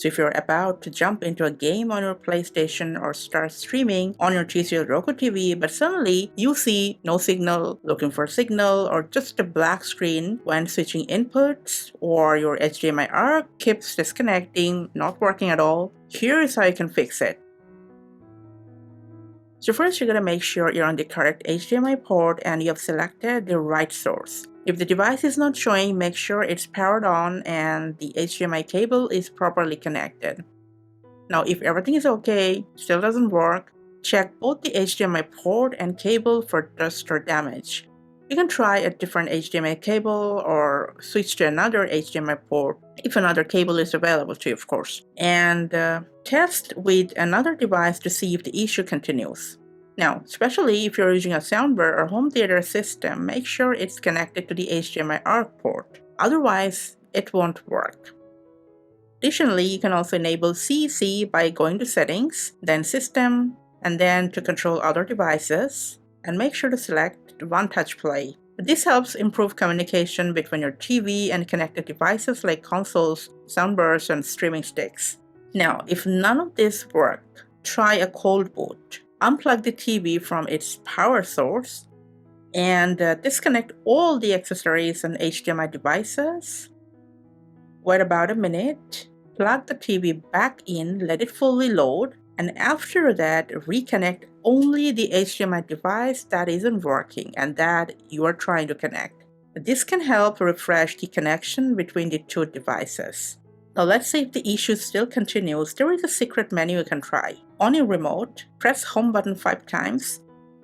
So if you're about to jump into a game on your PlayStation or start streaming on your TCL Roku TV, but suddenly you see no signal, looking for a signal, or just a black screen when switching inputs, or your HDMI arc keeps disconnecting, not working at all, here is how you can fix it. So first, you're going to make sure you're on the correct HDMI port and you have selected the right source. If the device is not showing, make sure it's powered on and the HDMI cable is properly connected. Now, if everything is okay, still doesn't work, check both the HDMI port and cable for dust or damage. You can try a different HDMI cable or switch to another HDMI port if another cable is available to you, of course, and test with another device to see if the issue continues. Now, especially if you're using a soundbar or home theater system, make sure it's connected to the HDMI ARC port. Otherwise, it won't work. Additionally, you can also enable CEC by going to Settings, then System, and then to control other devices, and make sure to select One Touch Play. This helps improve communication between your TV and connected devices like consoles, soundbars, and streaming sticks. Now, if none of this work, try a cold boot. Unplug the TV from its power source and disconnect all the accessories and HDMI devices. Wait about a minute, plug the TV back in, let it fully load, and after that, reconnect only the HDMI device that isn't working and that you are trying to connect. This can help refresh the connection between the two devices. Now let's say if the issue still continues, there is a secret menu you can try. On your remote, press home button 5 times,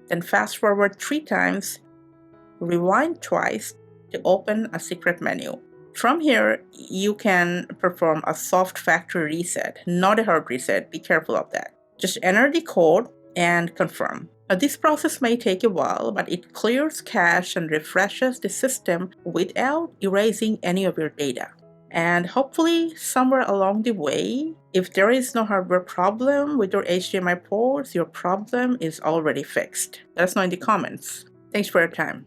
then fast forward 3 times, rewind twice to open a secret menu. From here, you can perform a soft factory reset, not a hard reset. Be careful of that. Just enter the code and confirm. Now, this process may take a while, but it clears cache and refreshes the system without erasing any of your data. And hopefully, somewhere along the way, if there is no hardware problem with your HDMI ports, your problem is already fixed. Let us know in the comments. Thanks for your time.